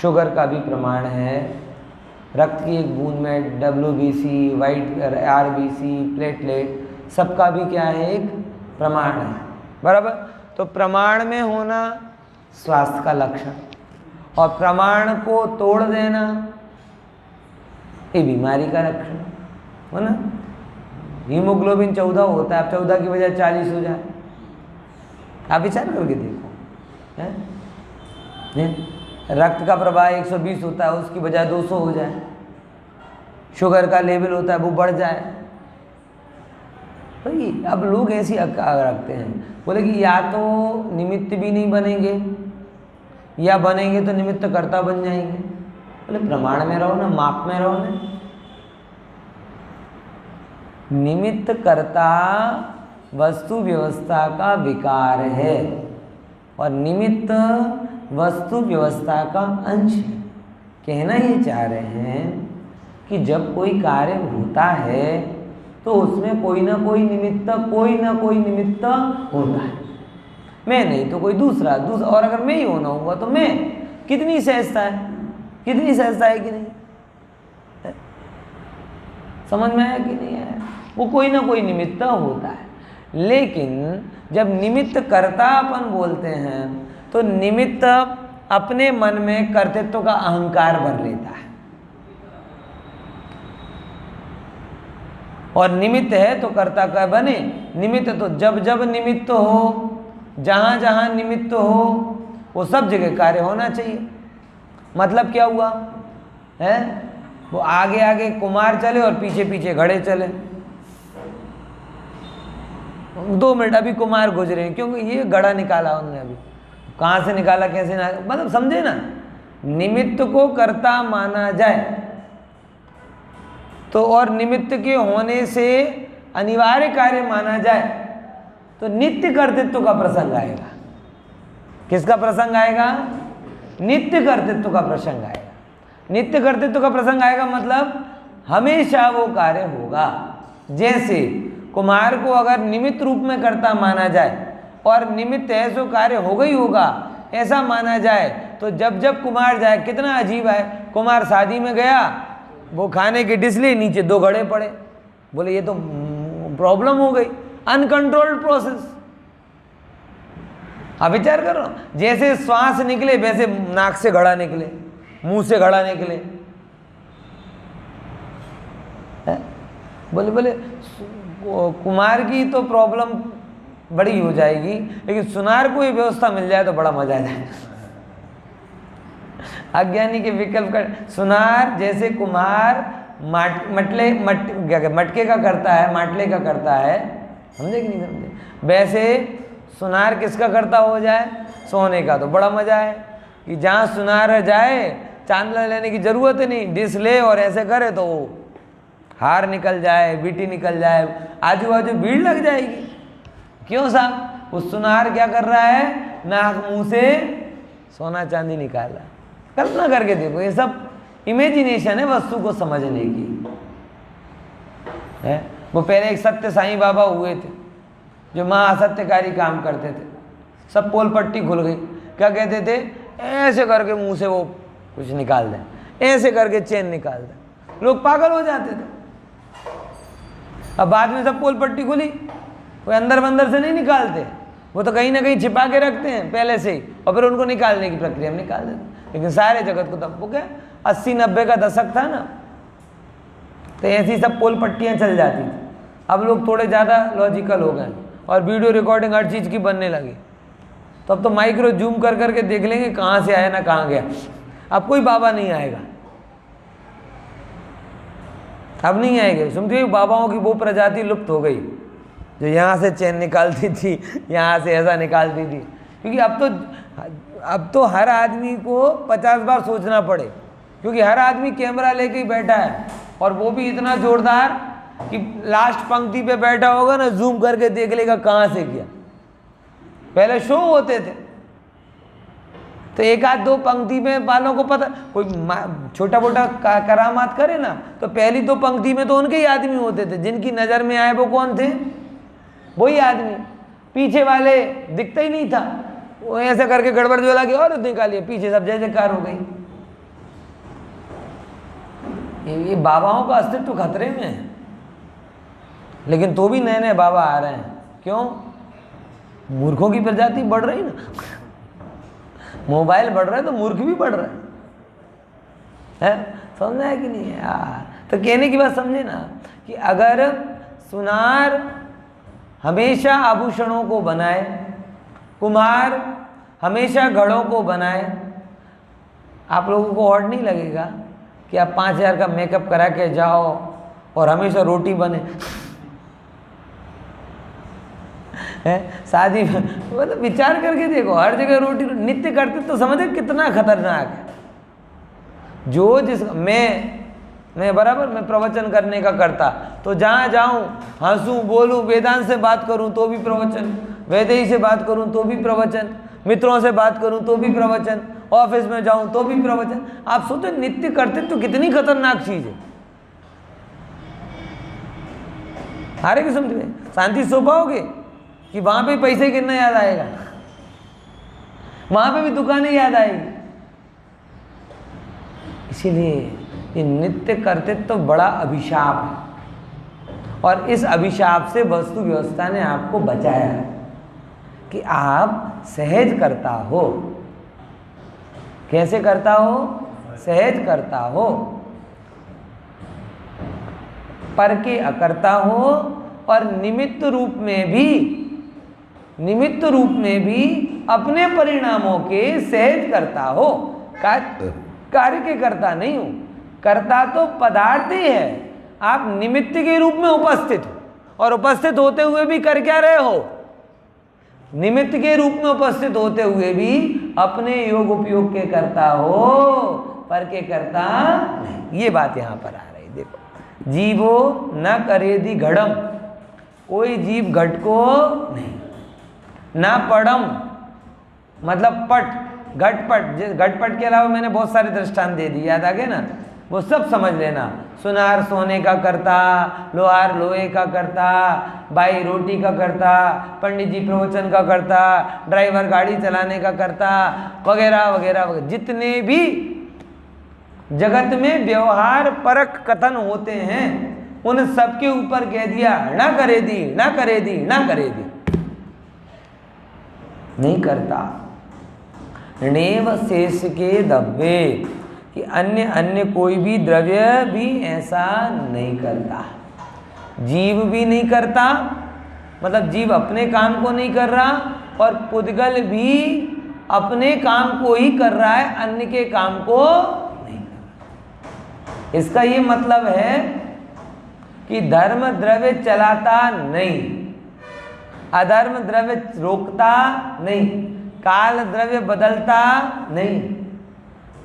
Speaker 1: शुगर का भी प्रमाण है, रक्त की एक बूंद में WBC, वाइट RBC, प्लेटलेट, सबका भी क्या है, एक प्रमाण है, बराबर। तो प्रमाण में होना स्वास्थ्य का लक्षण, और प्रमाण को तोड़ देना ये बीमारी का लक्षण हो ना। हीमोग्लोबिन 14 होता है, अब 14 की बजाय 40 हो जाए, आप विचार करके देखो है? रक्त का प्रवाह 120 होता है, उसकी बजाय 200 हो जाए। शुगर का लेवल होता है वो बढ़ जाए। भाई अब लोग ऐसी रखते हैं, बोले कि या तो निमित्त भी नहीं बनेंगे या बनेंगे तो निमित्त कर्ता बन जाएंगे। बोले प्रमाण में रहो ना, माप में रहो ना। निमित्त कर्ता वस्तु व्यवस्था का विकार है और निमित्त वस्तु व्यवस्था का अंश है। कहना ये चाह रहे हैं कि जब कोई कार्य होता है तो उसमें कोई ना कोई निमित्त होता है। मैं नहीं तो कोई दूसरा, और अगर मैं ही होना होगा तो मैं। कितनी सहजता है कि नहीं, समझ में आया कि नहीं आया? वो कोई ना कोई निमित्त होता है। लेकिन जब निमित्त कर्तापन बोलते हैं तो निमित्त अपने मन में कर्तृत्व का अहंकार भर लेता है, और निमित्त है तो कर्ता का बने। निमित्त तो जब जब निमित्त हो, जहाँ जहाँ निमित्त हो, वो सब जगह कार्य होना चाहिए। मतलब क्या हुआ है? वो आगे आगे कुमार चले और पीछे पीछे घड़े चले। 2 मिनट अभी कुमार गुजरे हैं, क्योंकि ये घड़ा निकाला उन्होंने, अभी कहाँ से निकाला, कैसे ना, मतलब समझे ना। निमित्त को कर्ता माना जाए तो, और निमित्त के होने से अनिवार्य कार्य माना जाए तो नित्य कर्तृत्व का प्रसंग आएगा। किसका प्रसंग आएगा? नित्य कर्तृत्व का प्रसंग आएगा। नित्य कर्तृत्व का प्रसंग आएगा मतलब हमेशा वो कार्य होगा। जैसे कुमार को अगर निमित्त रूप में कर्ता माना जाए और निमित्त है सो कार्य होगा ही होगा ऐसा माना जाए, तो जब जब कुमार जाए, कितना अजीब है, कुमार शादी में गया, वो खाने की डिश ली, नीचे 2 घड़े पड़े। बोले ये तो प्रॉब्लम हो गई, अनकंट्रोल्ड प्रोसेस। अब विचार करो, जैसे श्वास निकले वैसे नाक से घड़ा निकले, मुंह से घड़ा निकले। बोले कुमार की तो प्रॉब्लम बड़ी हो जाएगी, लेकिन सुनार को ये व्यवस्था मिल जाए तो बड़ा मजा आ जाए। अज्ञानी के विकल्प का सुनार, जैसे कुमार मटके का करता है, माटले का करता है, समझे कि नहीं समझे? वैसे सुनार किसका करता हो जाए? सोने का। तो बड़ा मजा है कि जहाँ सुनार जाए चांदला लेने की जरूरत ही नहीं, डिश ले और ऐसे करे तो वो हार निकल जाए, बीटी निकल जाए, आजू बाजू भीड़ लग जाएगी। क्यों साहब? वो सुनार क्या कर रहा है? नाक मुंह से सोना चांदी निकाल रहा है। कल्पना करके देखो, ये सब इमेजिनेशन है वस्तु को समझने की है। वो पहले एक सत्य साईं बाबा हुए थे जो महासत्यकारी काम करते थे। सब पोल पट्टी खुल गई। क्या कहते थे? ऐसे करके मुंह से वो कुछ निकाल दें, ऐसे करके चेन निकाल दें। लोग पागल हो जाते थे। अब बाद में सब पोल पट्टी खुली, कोई अंदर बंदर से नहीं निकालते, वो तो कहीं ना कहीं छिपा के रखते हैं पहले से ही, और फिर उनको निकालने की प्रक्रिया में निकाल देते। लेकिन सारे जगत को तब वो क्या 80-90 का दशक था ना, तो ऐसी सब पोल पट्टियाँ चल जाती थी। अब लोग थोड़े ज़्यादा लॉजिकल हो गए और वीडियो रिकॉर्डिंग हर चीज़ की बनने लगी, तो अब तो माइक्रो जूम कर करके देख लेंगे कहाँ से आया ना कहाँ गया। अब कोई बाबा नहीं आएगा, अब नहीं आएंगे। सुनते हो बाबाओं की वो प्रजाति लुप्त हो गई जो यहाँ से चैन निकालती थी, यहाँ से ऐसा निकालती थी। क्योंकि अब तो हर आदमी को 50 बार सोचना पड़े, क्योंकि हर आदमी कैमरा लेके ही बैठा है, और वो भी इतना जोरदार कि लास्ट पंक्ति पे बैठा होगा ना, जूम करके देख लेगा कहाँ से किया। पहले शो होते थे तो 1-2 पंक्ति में वालों को पता, कोई छोटा मोटा करामात करे ना तो पहली 2 पंक्ति में तो उनके ही आदमी होते थे, जिनकी नज़र में आए वो कौन थे? वही आदमी। पीछे वाले दिखता ही नहीं था, वो ऐसे करके गड़बड़ जो लगी और निकालिए, पीछे सब जय जयकार हो गई। ये बाबाओं का अस्तित्व खतरे में है। लेकिन तो भी नए नए बाबा आ रहे हैं। क्यों? मूर्खों की प्रजाति बढ़ रही ना। मोबाइल बढ़ रहा है तो मूर्ख भी बढ़ रहा है। समझना है कि नहीं है यार? तो कहने की बात समझे ना कि अगर सुनार हमेशा आभूषणों को बनाए, कुम्हार हमेशा घड़ों को बनाए, आप लोगों को और नहीं लगेगा कि आप 5,000 का मेकअप करा के जाओ और हमेशा रोटी बने है शादी में? मतलब विचार करके देखो, हर जगह रोटी नित्य करते तो समझे कितना खतरनाक है। जो जिस मैं बराबर मैं प्रवचन करने का करता, तो जहाँ जाऊँ हंसूँ बोलूँ, वेदांत से बात करूँ तो भी प्रवचन, वैदेही से बात करूँ तो भी प्रवचन, मित्रों से बात करूँ तो भी प्रवचन, ऑफिस में जाऊँ तो भी प्रवचन। आप सोचो नित्य करते तो कितनी खतरनाक चीज़ है। हारे की समझ में शांति सो पाओगे कि वहाँ पे पैसे गिनना याद आएगा, वहाँ पे भी दुकानें याद आएगी। इसीलिए ये नित्य कर्तव्य तो बड़ा अभिशाप है, और इस अभिशाप से वस्तु व्यवस्था ने आपको बचाया है कि आप सहज करता हो। कैसे करता हो? सहज करता हो, पर के अकर्ता हो, और निमित्त रूप में भी अपने परिणामों के सहज करता हो। कार्य के करता नहीं हो। करता तो पदार्थ ही है, आप निमित्त के रूप में उपस्थित हो, और उपस्थित होते हुए भी कर क्या रहे हो? निमित्त के रूप में उपस्थित होते हुए भी अपने योग उपयोग के करता हो, पर के करता नहीं। ये बात यहां पर आ रही। देखो, जीवो न करेदि घड़म, कोई जीव घट को नहीं, ना पड़म मतलब पट, घटपट। घटपट के अलावा मैंने बहुत सारे दृष्टांत दे दिए, याद आ गए ना? वो सब समझ लेना। सुनार सोने का करता, लोहार लोहे का करता, बाई रोटी का करता, पंडित जी प्रवचन का करता, ड्राइवर गाड़ी चलाने का करता, वगैरह वगैरह वगैरह। जितने भी जगत में व्यवहार परक कथन होते हैं, उन सबके ऊपर कह दिया ना करे दी, ना करे दी, ना करे दी, नहीं करता। णेव शेष के दब्बे, कि अन्य कोई भी द्रव्य भी ऐसा नहीं करता। जीव भी नहीं करता, मतलब जीव अपने काम को नहीं कर रहा, और पुद्गल भी अपने काम को ही कर रहा है, अन्य के काम को नहीं कर रहा। इसका ये मतलब है कि धर्म द्रव्य चलाता नहीं, अधर्म द्रव्य रोकता नहीं, काल द्रव्य बदलता नहीं,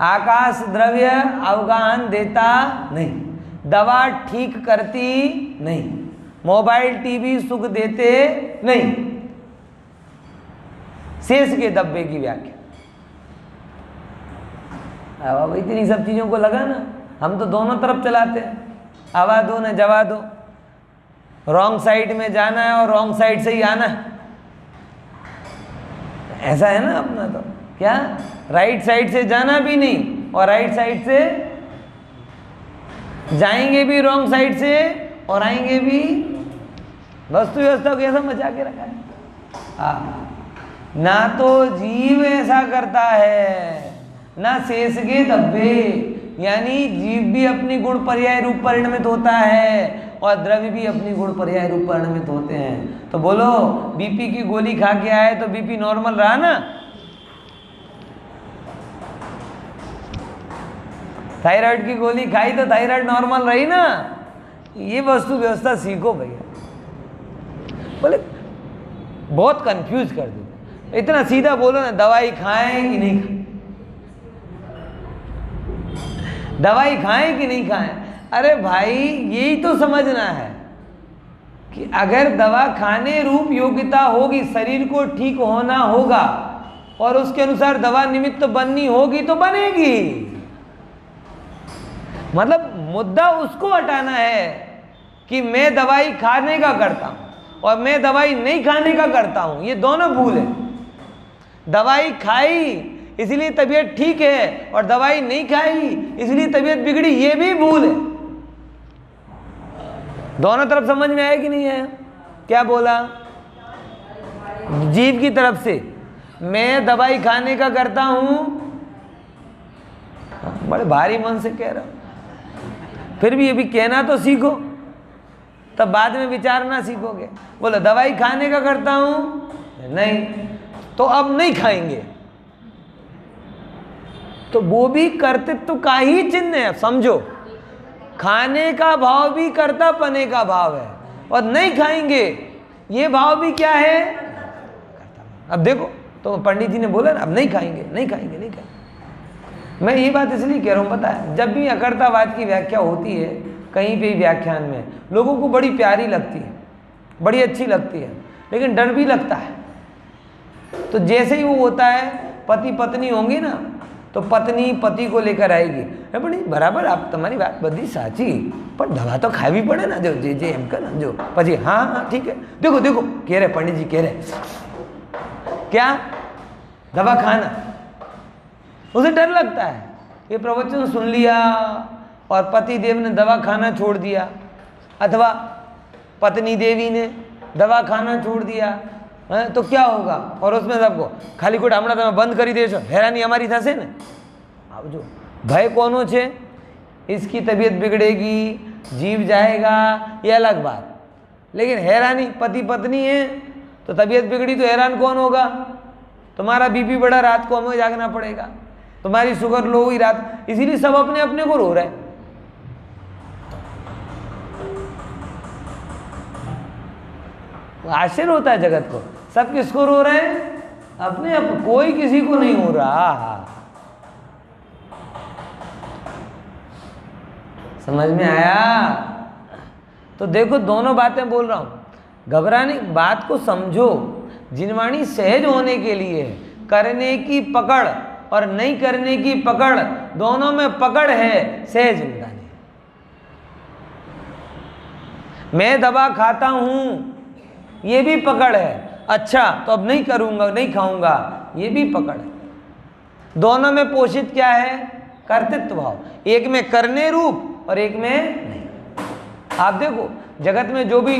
Speaker 1: आकाश द्रव्य अवगाहन देता नहीं, दवा ठीक करती नहीं, मोबाइल टीवी सुख देते नहीं। शेष के दब्बे की व्याख्या। अब इतनी सब चीजों को लगा ना, हम तो दोनों तरफ चलाते हैं, हवा दो न जवा दो, रॉन्ग साइड में जाना है और रॉन्ग साइड से ही आना है। ऐसा है ना अपना, तो क्या राइट साइड से जाना भी नहीं और राइट साइड से जाएंगे भी रॉन्ग साइड से और आएंगे भी। वस्तु व्यवस्था को ऐसा मचा के रखा है। ना तो जीव ऐसा करता है, ना शेष के दब्बे, यानी जीव भी अपनी गुण पर्याय रूप परिणमित होता है और द्रव्य भी अपनी गुण पर्याय रूप परिणमित होते हैं। तो बोलो, बीपी की गोली खा के आए तो बीपी नॉर्मल रहा ना? थायराइड की गोली खाई तो थायराइड नॉर्मल रही ना? ये वस्तु व्यवस्था सीखो भैया। बोले बहुत कंफ्यूज कर देते, इतना सीधा बोलो ना, दवाई खाएं कि नहीं खाएं, दवाई खाएं कि नहीं खाएं। अरे भाई, यही तो समझना है कि अगर दवा खाने रूप योग्यता होगी, शरीर को ठीक होना होगा और उसके अनुसार दवा निमित्त बननी होगी तो बनेगी। मतलब मुद्दा उसको हटाना है कि मैं दवाई खाने का करता हूं और मैं दवाई नहीं खाने का करता हूं, ये दोनों भूल है। दवाई खाई इसलिए तबीयत ठीक है और दवाई नहीं खाई इसलिए तबीयत बिगड़ी, ये भी भूल है। दोनों तरफ समझ में आया कि नहीं आया? क्या बोला? जीव की तरफ से मैं दवाई खाने का करता हूं, बड़े भारी मन से कह रहा हूं, फिर भी ये भी कहना तो सीखो, तब बाद में विचारना सीखोगे। बोलो दवाई खाने का करता हूं, नहीं, तो अब नहीं खाएंगे, तो वो भी कर्तृत्व का ही चिन्ह है। समझो, खाने का भाव भी कर्ता पने का भाव है, और नहीं खाएंगे ये भाव भी क्या है? अब देखो, तो पंडित जी ने बोला ना, अब नहीं खाएंगे, नहीं खाएंगे, नहीं खाएंगे। मैं ये बात इसलिए कह रहा हूँ, पता है, जब भी अकर्तावाद की व्याख्या होती है कहीं पे व्याख्यान में, लोगों को बड़ी प्यारी लगती है, बड़ी अच्छी लगती है, लेकिन डर भी लगता है। तो जैसे ही वो होता है, पति पत्नी होंगे ना, तो पत्नी पति को लेकर आएगी, अरे बड़ी बराबर, आप तुम्हारी बात बदी साची, पर दवा तो खावी पड़े ना, जो जे एम का ना, जो पति हाँ हाँ ठीक है, देखो देखो कह रहे पंडित जी, कह रहे क्या दवा खाना। उसे डर लगता है, ये प्रवचन सुन लिया और पति देव ने दवा खाना छोड़ दिया, अथवा पत्नी देवी ने दवा खाना छोड़ दिया, तो क्या होगा? और उसमें सबको खाली कोट हमारा તમે બંધ કરી દેશો, हैरानी हमारी થશે ને। આવજો, भय કોનો છે? इसकी तबीयत बिगड़ेगी, जीव जाएगा, ये अलग बात, लेकिन हैरानी पति पत्नी है तो तबीयत बिगड़ी तो हैरान कौन होगा? तुम्हारा बीपी बढ़ा, रात को हमें जागना पड़ेगा, तुम्हारी शुगर लो हुई रात, इसीलिए सब अपने अपने को रो रहे हैं। आश्चर्य होता है जगत को, सब किसको रो रहे हैं? अपने आप, कोई किसी को नहीं हो रहा। समझ में आया? तो देखो, दोनों बातें बोल रहा हूं, घबराने बात को समझो। जिनवाणी सहज होने के लिए करने की पकड़ और नहीं करने की पकड़, दोनों में पकड़ है, सहज नहीं। मैं दवा खाता हूं, ये भी पकड़ है, अच्छा तो अब नहीं करूंगा, नहीं खाऊंगा, ये भी पकड़ है। दोनों में पोषित क्या है? कर्तृत्व भाव, एक में करने रूप और एक में नहीं। आप देखो जगत में जो भी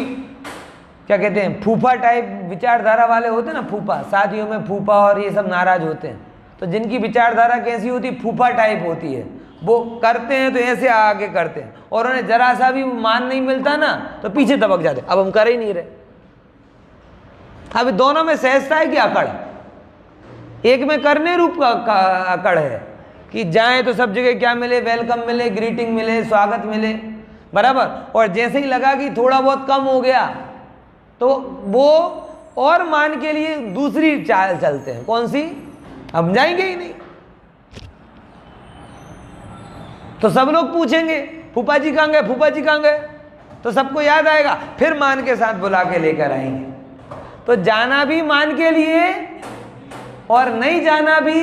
Speaker 1: क्या कहते हैं, फूफा टाइप विचारधारा वाले होते हैं ना, फूफा, शादियों में फूफा और ये सब नाराज होते हैं, तो जिनकी विचारधारा कैसी होती है? फूफा टाइप होती है। वो करते हैं तो ऐसे आगे करते हैं, और उन्हें जरा सा भी मान नहीं मिलता ना तो पीछे दबक जाते, अब हम कर ही नहीं रहे। अब दोनों में सहजता है कि अकड़? एक में करने रूप का अकड़ है कि जाएं तो सब जगह क्या मिले? वेलकम मिले, ग्रीटिंग मिले, स्वागत मिले, बराबर। और जैसे ही लगा कि थोड़ा बहुत कम हो गया तो वो और मान के लिए दूसरी चाल चलते हैं। कौन सी? हम जाएंगे ही नहीं। तो सब लोग पूछेंगे फूफा जी कहाँ गए, फूफा जी कहाँ गए, तो सबको याद आएगा, फिर मान के साथ बुला के लेकर आएंगे। तो जाना भी मान के लिए और नहीं जाना भी।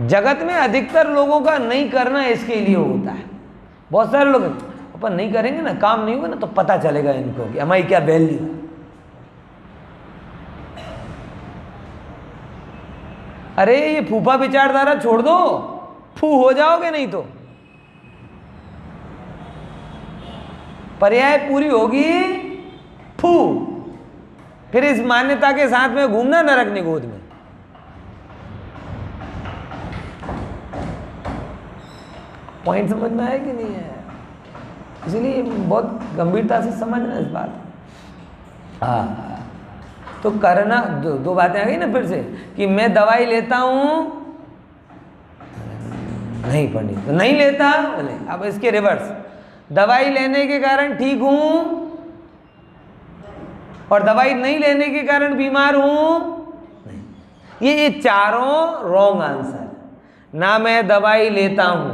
Speaker 1: जगत में अधिकतर लोगों का नहीं करना इसके लिए होता है। बहुत सारे लोग अपन नहीं करेंगे ना, काम नहीं होगा ना, तो पता चलेगा इनको कि हमारी क्या वैल्यू है। अरे ये फूफा विचारधारा छोड़ दो, फू हो जाओगे नहीं तो। पर्याय पूरी होगी फू, फिर इस मान्यता के साथ में घूमना नरक निगोद में। पॉइंट समझ में आया कि नहीं है? इसलिए बहुत गंभीरता से समझना इस बात। हाँ, तो करना, दो बातें आ गई ना फिर से, कि मैं दवाई लेता हूं, नहीं पढ़ी तो नहीं लेता, नहीं। अब इसके रिवर्स, दवाई लेने के कारण ठीक हूं और दवाई नहीं लेने के कारण बीमार हूं, नहीं। ये चारों रॉन्ग आंसर। ना मैं दवाई लेता हूं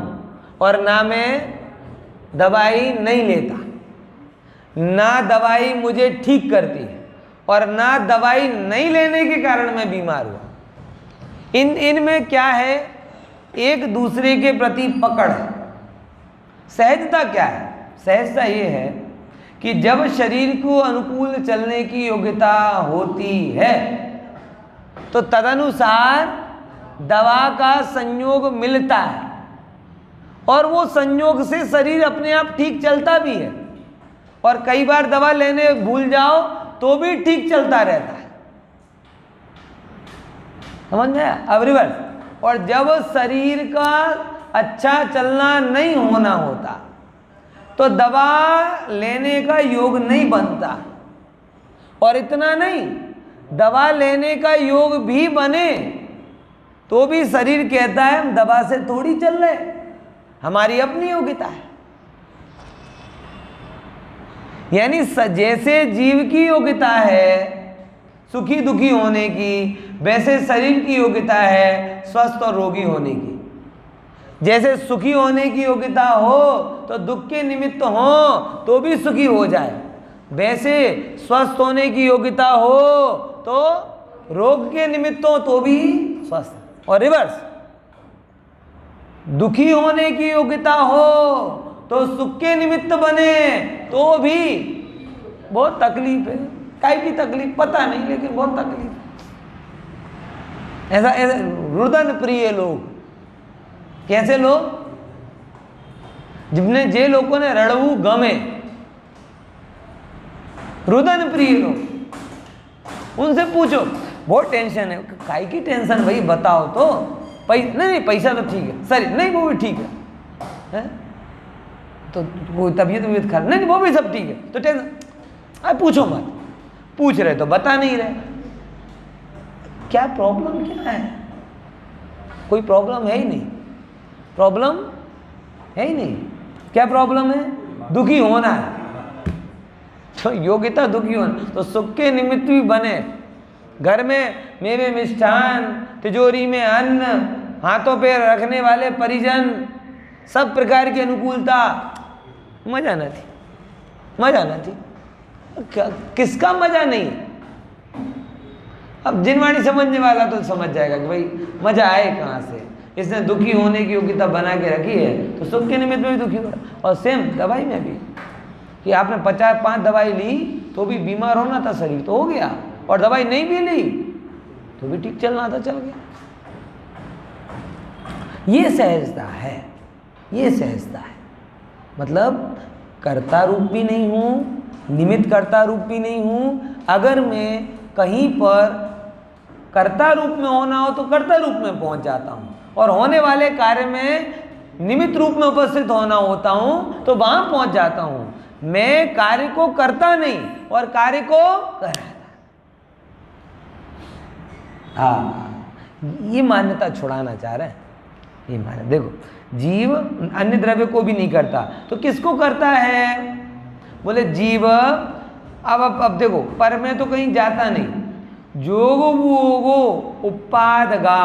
Speaker 1: और ना मैं दवाई नहीं लेता, ना दवाई मुझे ठीक करती है और ना दवाई नहीं लेने के कारण मैं बीमार हुआ। इनमें क्या है? एक दूसरे के प्रति पकड़ है। सहजता क्या है? सहजता ये है कि जब शरीर को अनुकूल चलने की योग्यता होती है तो तदनुसार दवा का संयोग मिलता है, और वो संयोग से शरीर अपने आप ठीक चलता भी है, और कई बार दवा लेने भूल जाओ तो भी ठीक चलता रहता है। समझ में? अब रिवर्स। और जब शरीर का अच्छा चलना नहीं होना होता तो दवा लेने का योग नहीं बनता, और इतना नहीं, दवा लेने का योग भी बने तो भी शरीर कहता है हम दवा से थोड़ी चल रहे, हमारी अपनी योग्यता है। यानी जैसे जीव की योग्यता है सुखी दुखी होने की, वैसे शरीर की योग्यता है स्वस्थ और रोगी होने की। जैसे सुखी होने की योग्यता हो तो दुख के निमित्त हो तो भी सुखी हो जाए, वैसे स्वस्थ होने की योग्यता हो तो रोग के निमित्त हो तो भी स्वस्थ, और रिवर्स, दुखी होने की योग्यता हो तो सुख के निमित्त बने तो भी बहुत तकलीफ है। काहे की तकलीफ पता नहीं, लेकिन बहुत तकलीफ। ऐसा रुदन प्रिय लोग, कैसे लोग? जिन्हें जे लोगों ने रड़वू गमे, रुदन प्रिय लोग, उनसे पूछो बहुत टेंशन है। काहे की टेंशन भाई बताओ तो? नहीं पैसा तो ठीक है, सर नहीं वो भी ठीक है, तो वो तबीयत खराब नहीं वो भी सब ठीक है, तो टेंशन अब पूछो मत। पूछ रहे तो बता नहीं रहे, क्या प्रॉब्लम क्या है? कोई प्रॉब्लम है ही नहीं, प्रॉब्लम है ही नहीं। क्या प्रॉब्लम है? दुखी होना है, तो योग्यता दुखी होना, तो सुख के निमित्त भी बने। घर में मेवे मिष्ठान, तिजोरी में अन्न, हाथों पे रखने वाले परिजन, सब प्रकार की अनुकूलता, मजा ना थी, मजा ना थी। किसका मजा नहीं? अब जिनवाणी समझने वाला तो समझ जाएगा कि भाई मजा आए कहाँ से, इसने दुखी होने की योग्यता बना के रखी है तो सुख के निमित्त में भी दुखी हो रहा। और सेम दवाई में भी, कि आपने 50-5 दवाई ली तो भी बीमार होना था शरीर तो हो गया, और दवाई नहीं भी ली तो भी ठीक चलना था, चल गया। ये सहजता है, ये सहजता है। मतलब कर्ता रूप भी नहीं हूँ, निमित्त कर्ता रूप भी नहीं हूँ। अगर मैं कहीं पर कर्ता रूप में होना हो तो कर्ता रूप में पहुँच जाता हूँ, और होने वाले कार्य में निमित्त रूप में उपस्थित होना होता हूँ तो वहाँ पहुँच जाता हूँ। मैं कार्य को करता नहीं और कार्य को कराता। हाँ, ये मान्यता छुड़ाना चाह रहे हैं। ये मान्यता देखो, जीव अन्य द्रव्य को भी नहीं करता तो किसको करता है? बोले जीव। अब देखो, पर में तो कहीं जाता नहीं। जोगो वोगो उपादगा,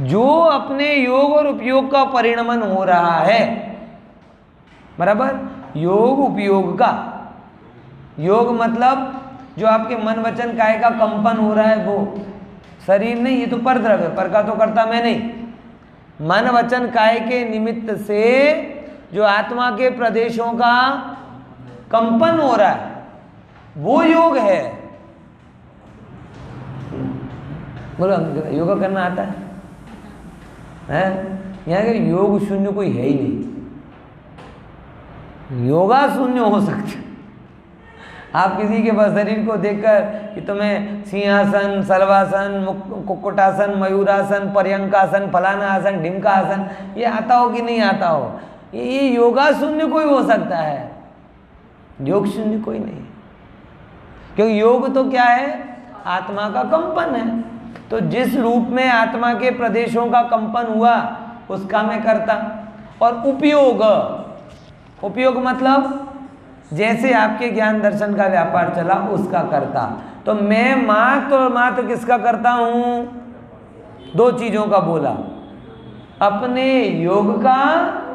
Speaker 1: जो अपने योग और उपयोग का परिणमन हो रहा है, बराबर, योग उपयोग का। योग मतलब जो आपके मन वचन काया का कंपन हो रहा है वो, शरीर नहीं, ये तो पर द्रव्य, पर का तो करता मैं नहीं। मन वचन काय के निमित्त से जो आत्मा के प्रदेशों का कंपन हो रहा है वो योग है। बोलो योगा करना आता है? यहाँ के योग शून्य कोई है ही नहीं। योगा शून्य हो सकता है। आप किसी के बस शरीर को देखकर कि तुम्हें सिंहासन, सर्वासन, कुक्कुटासन, मयूरासन, पर्यंकासन, फलाना आसन, ढिमका आसन, ये आता हो कि नहीं आता हो, ये योगा शून्य कोई हो सकता है, योग शून्य कोई नहीं। क्योंकि योग तो क्या है? आत्मा का कंपन है। तो जिस रूप में आत्मा के प्रदेशों का कंपन हुआ उसका मैं करता। और उपयोग, उपयोग मतलब जैसे आपके ज्ञान दर्शन का व्यापार चला उसका करता। तो मैं मात्र किसका करता हूं? दो चीजों का बोला, अपने योग का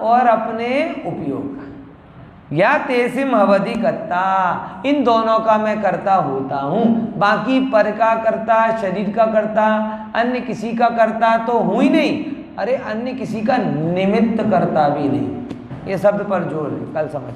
Speaker 1: और अपने उपयोग का। या तेसिम अवधि करता, इन दोनों का मैं करता होता हूं। बाकी पर का करता, शरीर का करता, अन्य किसी का करता तो हूं ही नहीं। अरे अन्य किसी का निमित्त करता भी नहीं। ये शब्द पर जोर है, कल समझ।